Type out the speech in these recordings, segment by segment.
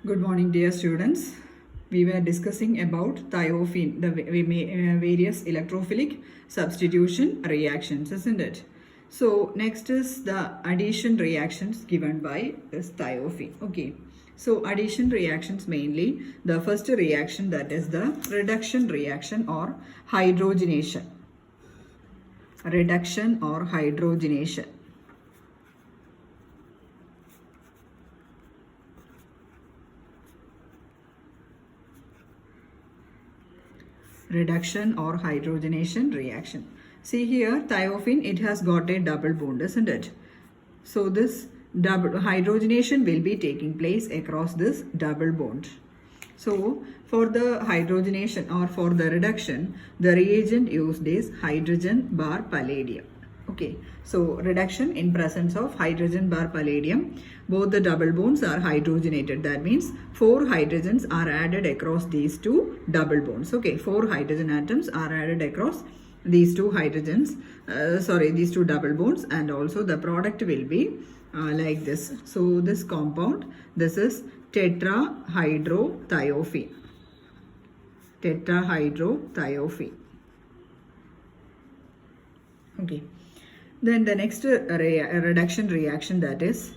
Good morning, dear students. We were discussing about thiophene, the various electrophilic substitution reactions, isn't it? So next is the addition reactions given by this thiophene. Okay. So addition reactions mainly, the first reaction, that is the reduction reaction or hydrogenation. Reduction or hydrogenation. Reduction or hydrogenation reaction. See here, thiophene, it has got a double bond, isn't it? So this double hydrogenation will be taking place across this double bond. So for the hydrogenation or for the reduction, the reagent used is hydrogen bar palladium. Okay, so reduction in presence of hydrogen bar palladium, both the double bonds are hydrogenated. That means 4 hydrogens are added across these two double bonds. Okay, 4 hydrogen atoms are added across these two hydrogens, these two double bonds, and also the product will be like this. So this compound, this is tetrahydrothiophene. Tetrahydrothiophene. Okay. Then the next reduction reaction, that is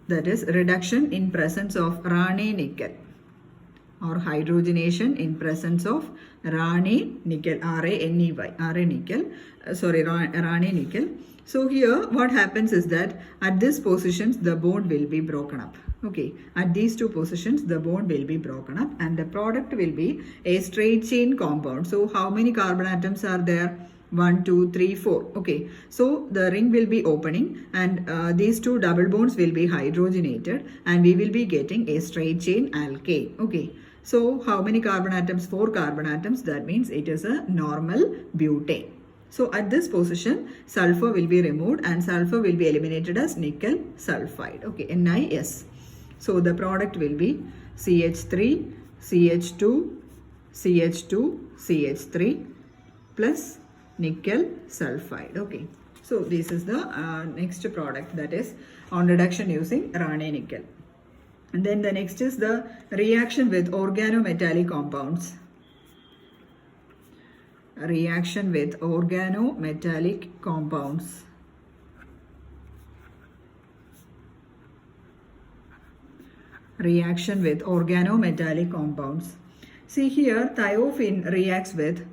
reduction in presence of Rane nickel or hydrogenation in presence of Rane nickel, Rane nickel, Rane nickel. So here what happens is that at these positions the bond will be broken up. Okay, at these two positions the bond will be broken up and the product will be a straight chain compound. So how many carbon atoms are there? 1, 2, 3, 4. Okay, so the ring will be opening and these two double bonds will be hydrogenated and we will be getting a straight chain alkane. Okay, so how many carbon atoms? 4 carbon atoms. That means it is a normal butane. So at this position, sulfur will be removed and sulfur will be eliminated as nickel sulfide. Okay, NiS. So the product will be CH3, CH2, CH2, CH3 plus nickel sulfide. Okay, so this is the next product, that is on reduction using Rane nickel. And then the next is the reaction with organometallic compounds. Reaction with organometallic compounds. Reaction with organometallic compounds. See here, thiophene reacts with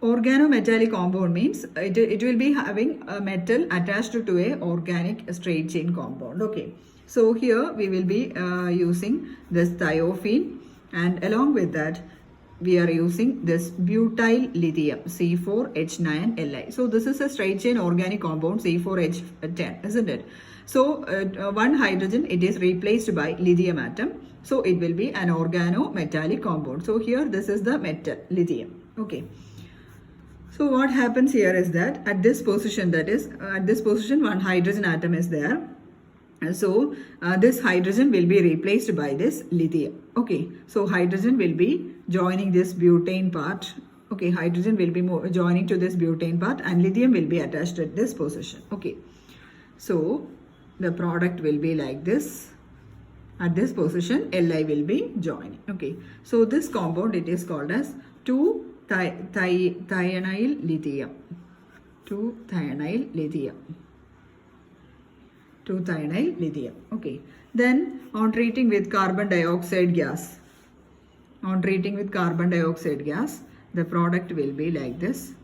organometallic compound, means it will be having a metal attached to a organic straight chain compound. Okay, so here we will be using this thiophene and along with that we are using this butyl lithium C4H9Li. So this is a straight chain organic compound C4H10, isn't it? So one hydrogen, it is replaced by lithium atom. So it will be an organometallic compound. So here this is the metal lithium. Okay. So what happens here is that at this position, that is at this position one hydrogen atom is there. So this hydrogen will be replaced by this lithium. Okay, so hydrogen will be joining this butane part. Okay, hydrogen will be joining to this butane part and lithium will be attached at this position. Okay, so the product will be like this. At this position Li will be joining. Okay, so this compound, it is called as 2-thionyl lithium. 2-thionyl lithium. 2-thionyl lithium. Okay. Then on treating with carbon dioxide gas. On treating with carbon dioxide gas, the product will be like this.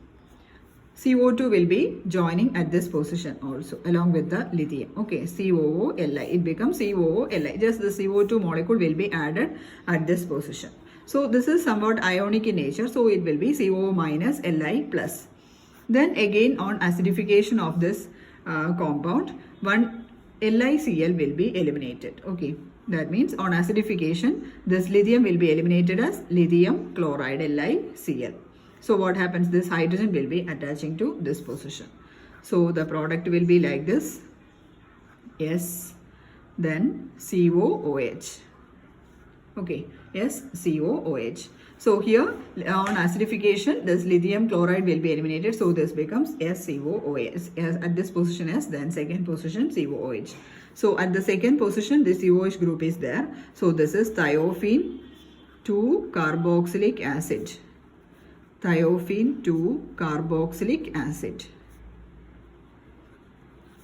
CO2 will be joining at this position also along with the lithium. Okay, COO-Li. It becomes COO-Li. Just the CO2 molecule will be added at this position. So this is somewhat ionic in nature. So it will be COO minus Li plus. Then again on acidification of this compound, one LiCl will be eliminated. Okay, that means on acidification, this lithium will be eliminated as lithium chloride, LiCl. So what happens? This hydrogen will be attaching to this position. So the product will be like this. S, then COOH. Okay, yes, COOH. So here on acidification, this lithium chloride will be eliminated. So this becomes SCOOH. At this position S, then second position COOH. So at the second position, this COOH group is there. So this is thiophene 2 carboxylic acid. Thiophene 2 carboxylic acid.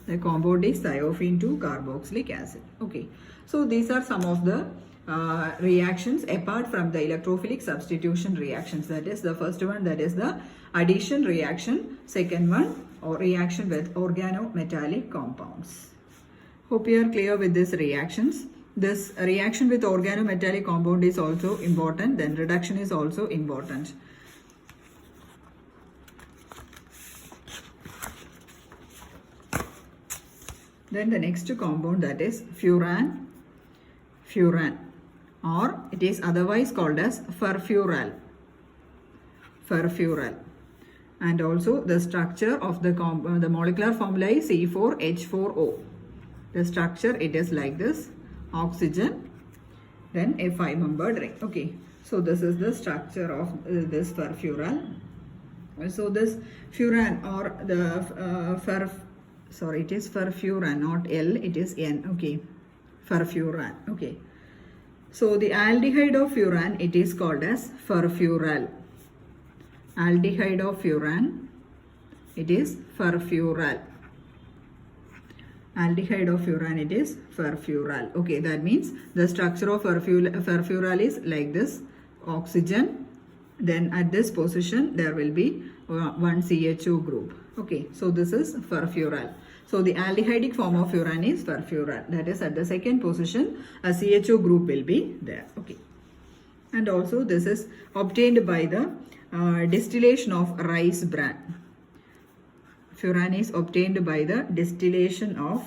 The compound is thiophene 2 carboxylic acid. Okay. So these are some of the reactions apart from the electrophilic substitution reactions. That is the first one, that is the addition reaction. Second one, or reaction with organometallic compounds. Hope you are clear with these reactions. This reaction with organometallic compound is also important. Then reduction is also important. Then the next compound, that is furan, or it is otherwise called as furfural. And also the structure of the molecular formula is C4H4O. The structure, it is like this: oxygen, then a 5-membered ring. Okay, so this is the structure of this furfural. So this furan, or the it is furfuran, not L, it is N. Okay, furfuran. Okay, so the aldehyde of furan, it is called as furfural. Aldehyde of furan, it is furfural. Aldehyde of furan, it is furfural. Okay, that means the structure of furfural is like this: oxygen, then at this position there will be one CHO group. Okay, so this is furfural. So the aldehydic form of furan is furfural. That is, at the second position a CHO group will be there. Okay, and also this is obtained by the distillation of rice bran. Furan is obtained by the distillation of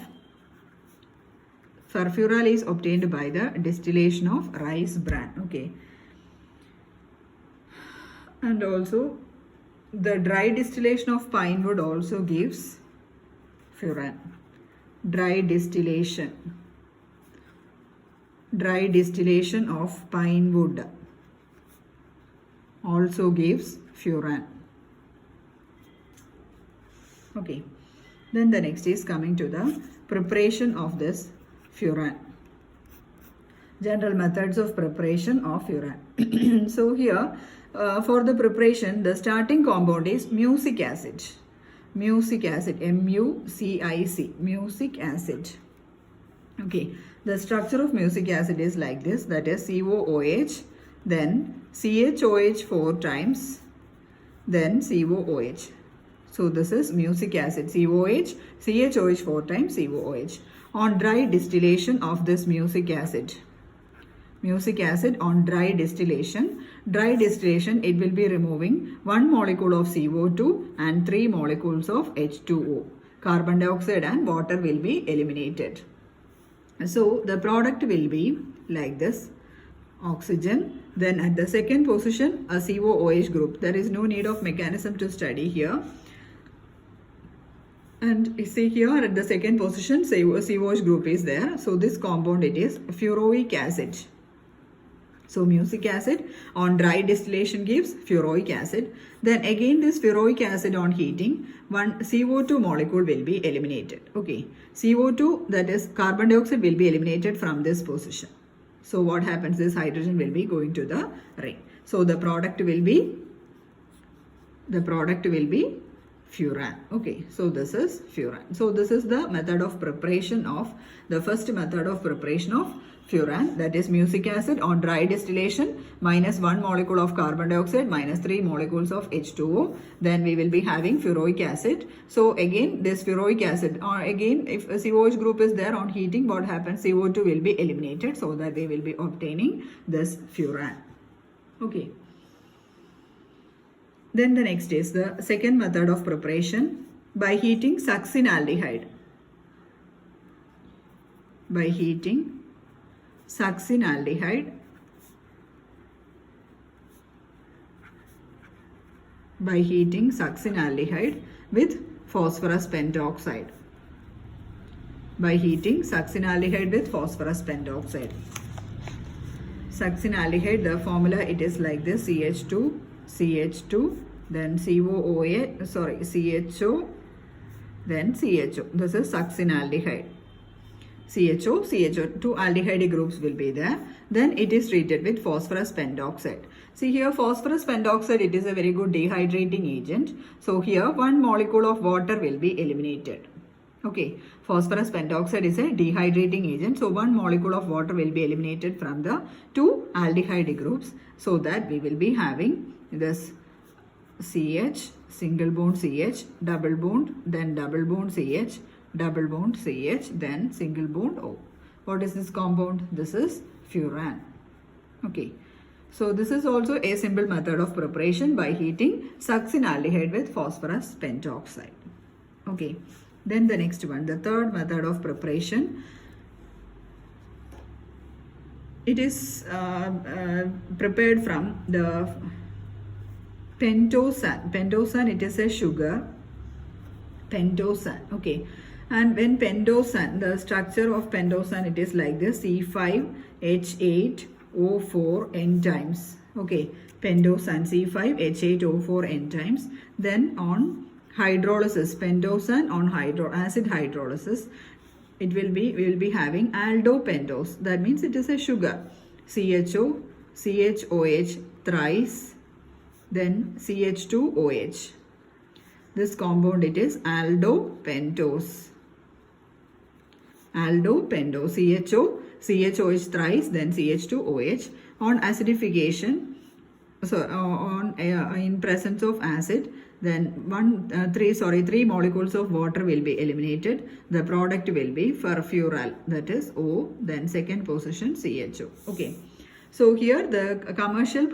furfural is obtained by the distillation of rice bran. Okay, and also the dry distillation of pine wood also gives furan. Dry distillation of pine wood also gives furan. Okay, then the next is coming to the preparation of this furan. General methods of preparation of furan. So here for the preparation, the starting compound is mucic acid. Mucic acid, MUCIC, mucic acid. Okay, the structure of mucic acid is like this, that is COOH, then CHOH 4 times, then COOH. So this is mucic acid, COH, CHOH 4 times COOH. On dry distillation of this mucic acid on dry distillation, it will be removing 1 molecule of CO2 and 3 molecules of H2O. Carbon dioxide and water will be eliminated. So the product will be like this: oxygen, then at the second position a COOH group. There is no need of mechanism to study here. And you see here at the second position COOH group is there. So this compound, it is furoic acid. So mucic acid on dry distillation gives furoic acid. Then again this furoic acid on heating, one CO2 molecule will be eliminated. Okay, CO2, that is carbon dioxide, will be eliminated from this position. So what happens is hydrogen will be going to the ring. So the product will be furan. Okay, so this is furan. So this is the method of preparation of the first method of preparation of furan, that is mucic acid on dry distillation, minus 1 molecule of carbon dioxide, minus 3 molecules of H2O. Then we will be having furoic acid. So again this furoic acid, or again if a COH group is there on heating, what happens? CO2 will be eliminated, so that we will be obtaining this furan. Okay. Then the next is the second method of preparation by heating succinaldehyde. By heating succinaldehyde with phosphorus pentoxide. succinaldehyde, the formula it is like this: CH2, CH2, then COOH, sorry, CHO, then CHO. This is succinaldehyde. CHO, CHO, two aldehyde groups will be there. Then it is treated with phosphorus pentoxide. See here, phosphorus pentoxide, it is a very good dehydrating agent. So here one molecule of water will be eliminated. Okay, phosphorus pentoxide is a dehydrating agent. So one molecule of water will be eliminated from the two aldehyde groups, so that we will be having this CH, single bond CH, double bond, then double bond CH, double bond CH, then single bond O. What is this compound? This is furan. Okay. So this is also a simple method of preparation by heating succinaldehyde with phosphorus pentoxide. Okay. Then the next one, the third method of preparation. It is prepared from the pentosan. Pentosan, it is a sugar. Pentosan. Okay. And when pentosan, the structure of pentosan, it is like this: C5H8O4 N times. Okay, pentosan C5H8O4 N times. Then on hydrolysis, pentosan on acid hydrolysis, we will be having aldopentose. That means it is a sugar. CHO, CHOH thrice, then CH2OH. This compound, it is aldopentose. Aldopentose, CHO, CHOH thrice, then CH2OH. On acidification, so in presence of acid, then three molecules of water will be eliminated. The product will be furfural, that is O, then second position CHO. Okay. So here the commercial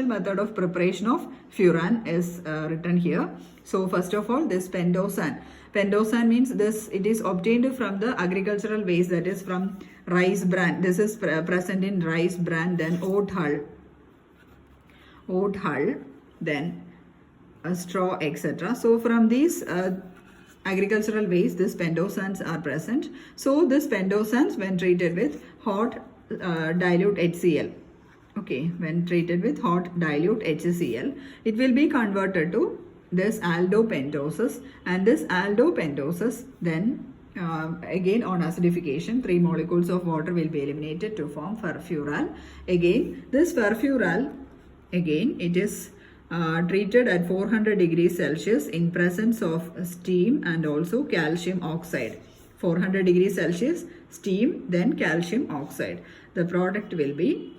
method of preparation of furan is written here. So first of all, this pentosan. Pentosan means it is obtained from the agricultural waste, that is from rice bran. This is present in rice bran, then oat hull, then straw, etc. So from these agricultural waste, this pentosans are present. So this pentosans, when treated with hot dilute HCl, okay, when treated with hot dilute HCl, it will be converted to this aldopentoses, and this aldopentoses then again on acidification, three molecules of water will be eliminated to form furfural. Again, this furfural, again it is treated at 400 degrees Celsius in presence of steam and also calcium oxide. 400 degrees Celsius, steam, then calcium oxide. The product will be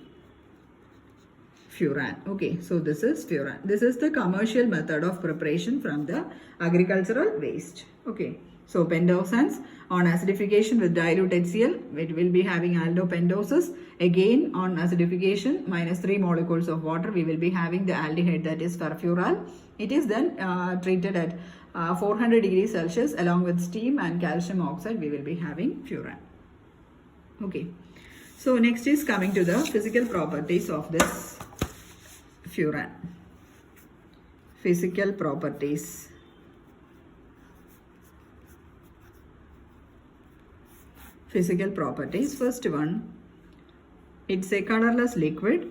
furan. Okay, so this is furan. This is the commercial method of preparation from the agricultural waste. Okay, so pentosans on acidification with dilute HCl, it will be having aldopentoses. Again on acidification, minus 3 molecules of water, we will be having the aldehyde, that is furfural. It is then treated at 400 degrees Celsius along with steam and calcium oxide, we will be having furan. Okay, so next is coming to the physical properties of this furan. Physical properties. Physical properties. First one, it's a colorless liquid.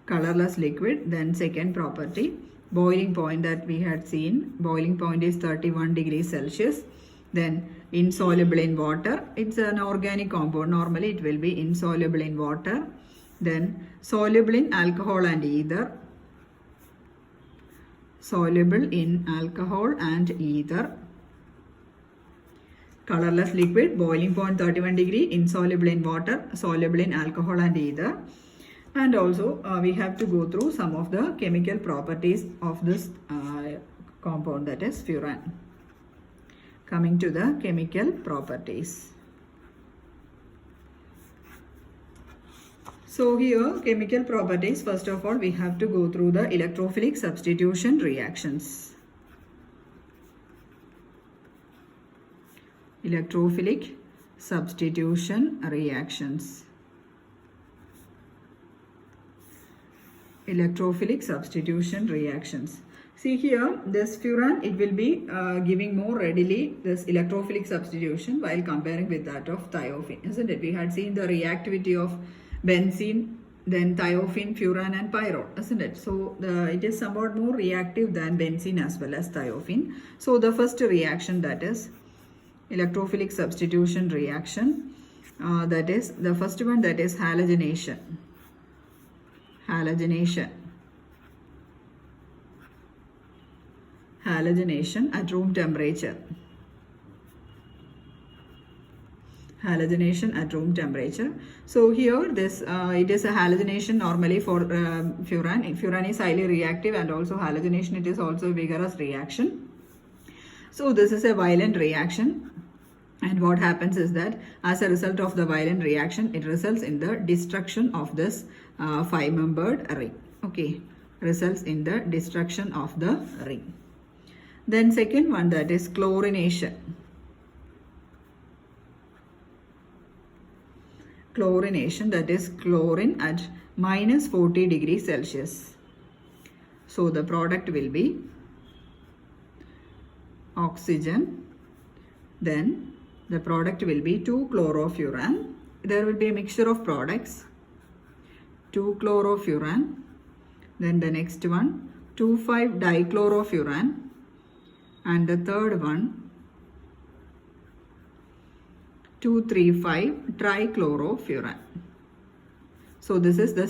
Colorless liquid. Then second property, boiling point that we had seen. Boiling point is 31 degrees Celsius. Then insoluble in water. It's an organic compound. Normally it will be insoluble in water. Then soluble in alcohol and ether. Soluble in alcohol and ether. Colorless liquid, boiling point 31 degree, insoluble in water, soluble in alcohol and ether. And also we have to go through some of the chemical properties of this compound, that is furan. Coming to the chemical properties. So here chemical properties, first of all we have to go through the electrophilic substitution reactions. Electrophilic substitution reactions. Electrophilic substitution reactions. See here, this furan, it will be giving more readily this electrophilic substitution while comparing with that of thiophene, isn't it? We had seen the reactivity of benzene, then thiophene, furan and pyrrole, isn't it? So it is somewhat more reactive than benzene as well as thiophene. So the first reaction, that is electrophilic substitution reaction, that is the first one, that is halogenation. Halogenation at room temperature. Halogenation at room temperature. So here this it is a halogenation normally for furan. Furan is highly reactive, and also halogenation, it is also a vigorous reaction. So this is a violent reaction, and what happens is that as a result of the violent reaction, it results in the destruction of this 5-membered ring. Okay, results in the destruction of the ring. Then second one, that is chlorination. Chlorination, that is chlorine at minus 40 degrees Celsius. So the product will be oxygen, then the product will be 2-chlorofuran. There will be a mixture of products, 2-chlorofuran, then the next one 2,5-dichlorofuran, and the third one 2,3,5-trichlorofuran. So this is the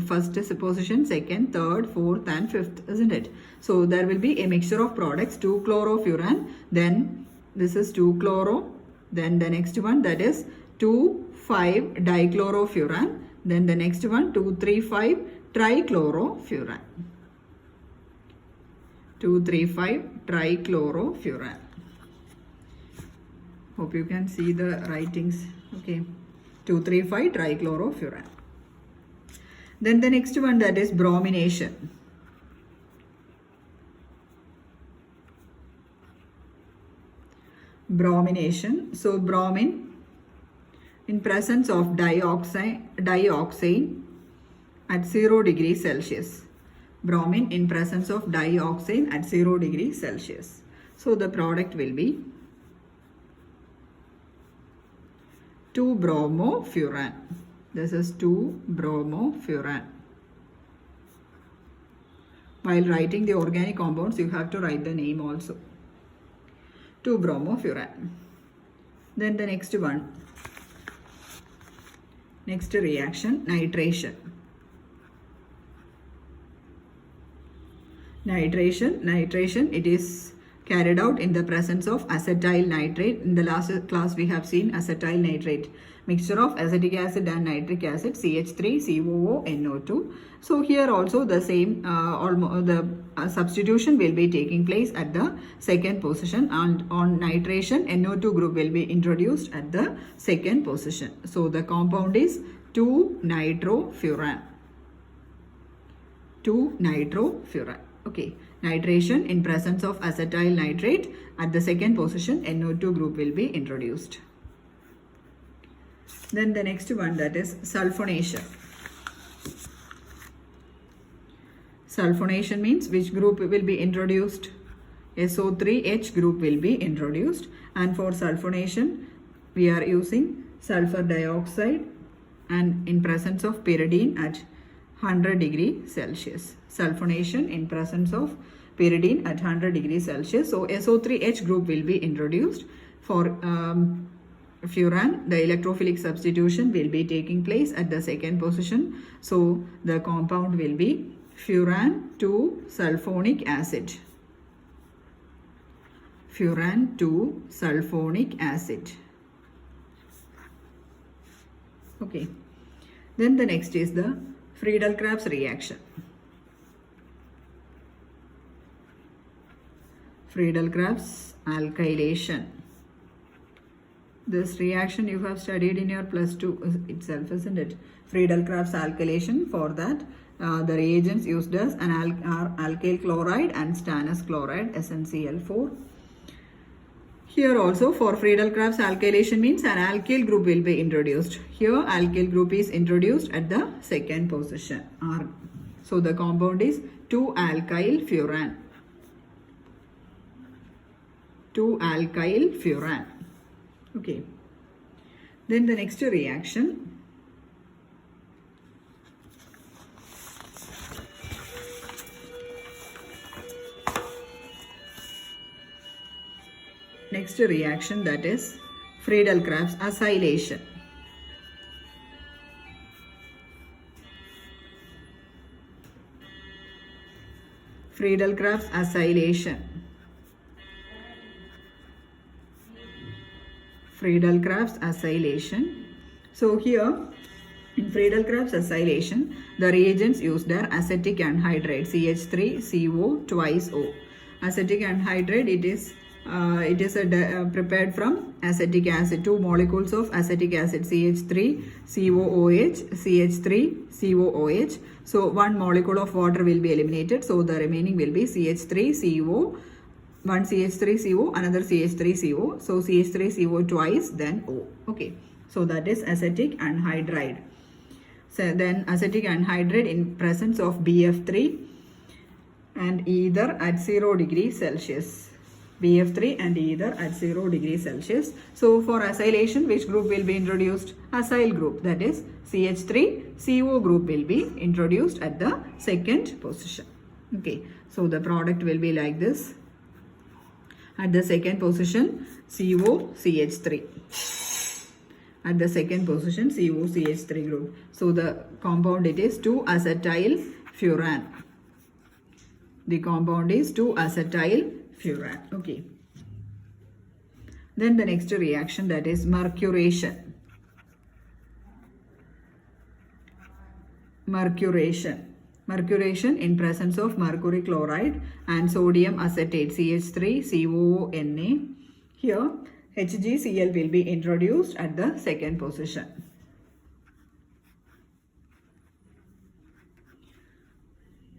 first position, second, third, fourth and fifth, isn't it? So there will be a mixture of products, 2-chlorofuran, then this is 2-chloro, then the next one, that is 2,5-dichlorofuran, then the next one 2,3,5-trichlorofuran. 2,3,5-trichlorofuran. Hope you can see the writings. Okay, 2,3,5-trichlorofuran. Then the next one, that is bromination. Bromination. So bromine in presence of dioxane at 0 degrees Celsius. Bromine in presence of dioxane at 0 degrees Celsius. So the product will be 2-bromofuran. This is 2-bromofuran. While writing the organic compounds, you have to write the name also. 2-bromofuran. Then the next one. Next reaction, nitration. Nitration, it is carried out in the presence of acetyl nitrate. In the last class we have seen acetyl nitrate, mixture of acetic acid and nitric acid, CH3COO NO2. So here also the same substitution will be taking place at the second position, and on nitration NO2 group will be introduced at the second position. So the compound is 2-nitrofuran. 2-nitrofuran. Okay, nitration in presence of acetyl nitrate, at the second position NO2 group will be introduced. Then the next one, that is sulfonation. Sulfonation means which group will be introduced? SO3H group will be introduced, and for sulfonation we are using sulfur dioxide and in presence of pyridine at 100 degrees Celsius. Sulfonation in presence of pyridine at 100 degrees Celsius. So SO3H group will be introduced. For furan, the electrophilic substitution will be taking place at the second position. So the compound will be furan 2-sulfonic acid. Furan 2-sulfonic acid. Okay. Then the next is the Friedel-Crafts reaction. Friedel-Crafts alkylation. This reaction you have studied in your +2 itself, isn't it? Friedel-Crafts alkylation. For that, the reagents used as an alkyl chloride and stannous chloride, SnCl4. Here also for Friedel-Crafts alkylation means an alkyl group will be introduced. Here alkyl group is introduced at the second position, R. So the compound is 2-alkyl furan. 2-alkyl furan. Okay. Then the next reaction. Next reaction, that is Friedel-Crafts acylation. Friedel-Crafts acylation. Friedel-Crafts acylation. So here in Friedel-Crafts acylation, the reagents used are acetic anhydride CH3CO twice O. Acetic anhydride, it is prepared from acetic acid, 2 molecules of acetic acid CH3COOH, CH3COOH. So 1 molecule of water will be eliminated. So the remaining will be CH3CO, 1 CH3CO, another CH3CO. So CH3CO twice, then O. Okay. So that is acetic anhydride. So then acetic anhydride in presence of BF3 and either at 0 degrees Celsius. BF3 and either at 0 degrees Celsius. So for acylation, which group will be introduced? Acyl group, that is CH3CO group will be introduced at the second position. Okay, so the product will be like this. At the second position, COCH3. At the second position, COCH3 group. So the compound, it is 2-acetyl furan. The compound is 2-acetyl furan. Okay. Then the next reaction, that is mercuration. Mercuration in presence of mercury chloride and sodium acetate CH3COONA. Here HgCl will be introduced at the second position.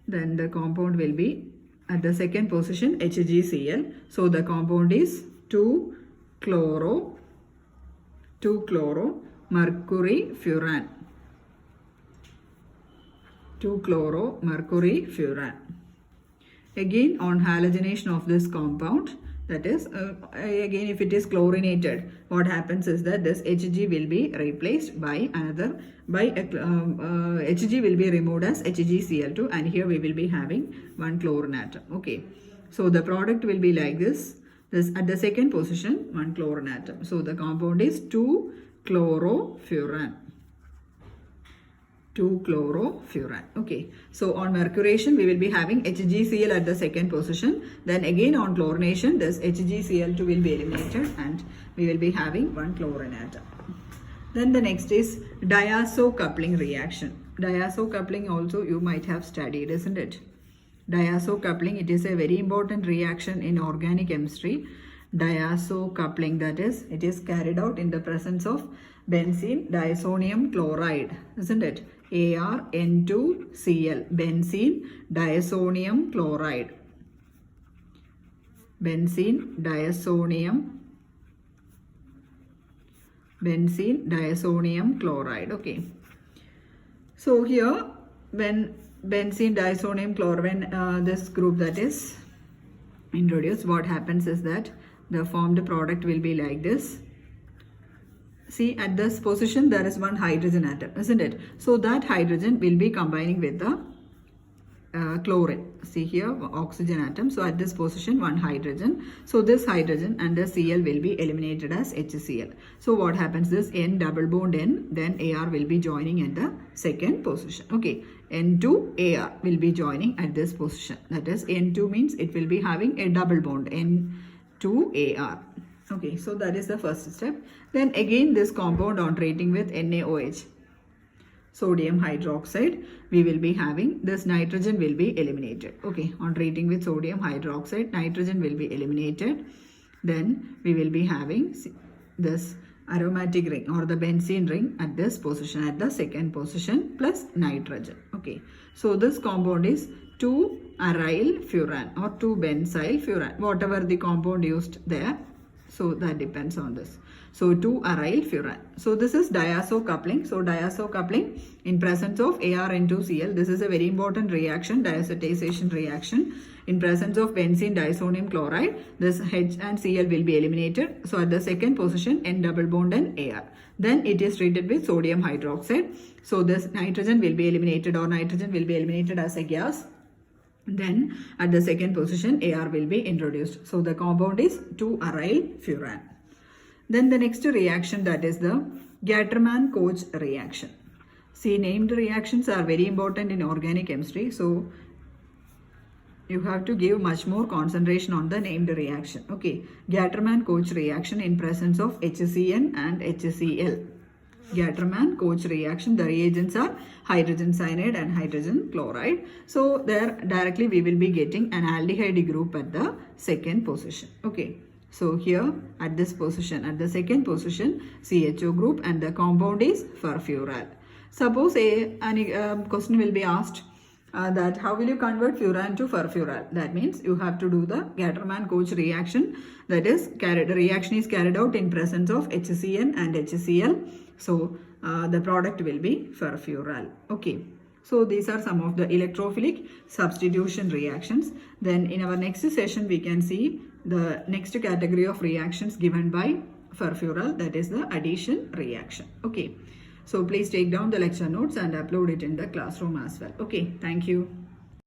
Then the compound will be at the second position HgCl. So the compound is 2-chloro mercury furan. 2-chloro mercury furan. Again, on halogenation of this compound, that is again if it is chlorinated, what happens is that this Hg will be replaced by another, Hg will be removed as HgCl2, and here we will be having 1 chlorine atom. Okay, so the product will be like this. This at the second position, 1 chlorine atom. So the compound is 2-chlorofuran. 2-chlorofuran. Okay, so on mercuration we will be having HgCl at the second position. Then again on chlorination, this HgCl2 will be eliminated and we will be having 1 chlorine atom. Then the next is diazo coupling reaction. Diazo coupling also you might have studied, isn't it? Diazo coupling, it is a very important reaction in organic chemistry. Diazo coupling, that is, it is carried out in the presence of benzene diazonium chloride, isn't it? ArN2Cl, benzene diazonium chloride. Benzene diazonium chloride. Okay. So here, when benzene diazonium chloride, this group that is introduced, what happens is that the formed product will be like this. See, at this position there is 1 hydrogen atom, isn't it? So that hydrogen will be combining with the chlorine. See here, oxygen atom. So at this position 1 hydrogen. So this hydrogen and the Cl will be eliminated as HCl. So what happens is N double bond N, then Ar will be joining at the second position. Okay, N2Ar will be joining at this position. That is, N2 means it will be having a double bond, N2Ar. Okay, so that is the first step. Then again this compound on treating with NaOH, sodium hydroxide, we will be having this nitrogen will be eliminated. Okay, on treating with sodium hydroxide, nitrogen will be eliminated. Then we will be having this aromatic ring or the benzene ring at this position, at the second position, plus nitrogen. Okay, so this compound is 2-aryl furan or 2-benzyl furan, whatever the compound used there. So that depends on this. So 2-aryl furan. So this is diazo coupling. So diazo coupling in presence of ArN2Cl. This is a very important reaction, diazotization reaction. In presence of benzene disonium chloride, this H and Cl will be eliminated. So at the second position, N double bond and Ar. Then it is treated with sodium hydroxide. So this nitrogen will be eliminated, or nitrogen will be eliminated as a gas. Then at the second position, Ar will be introduced. So the compound is 2-aryl furan. Then the next reaction, that is the Gattermann-Koch reaction. See, named reactions are very important in organic chemistry. So you have to give much more concentration on the named reaction. Okay, Gattermann-Koch reaction in presence of HCN and HCl. Gattermann-Koch reaction, the reagents are hydrogen cyanide and hydrogen chloride. So there directly we will be getting an aldehyde group at the second position. Okay, so here at this position, at the second position, CHO group, and the compound is furfural. Suppose a question will be asked that how will you convert furan to furfural? That means you have to do the Gattermann-Koch reaction. That is, the reaction is carried out in presence of HCN and HCl. So the product will be furfural. Okay. So these are some of the electrophilic substitution reactions. Then in our next session, we can see the next category of reactions given by furfural, that is the addition reaction. Okay. So please take down the lecture notes and upload it in the classroom as well. Okay. Thank you.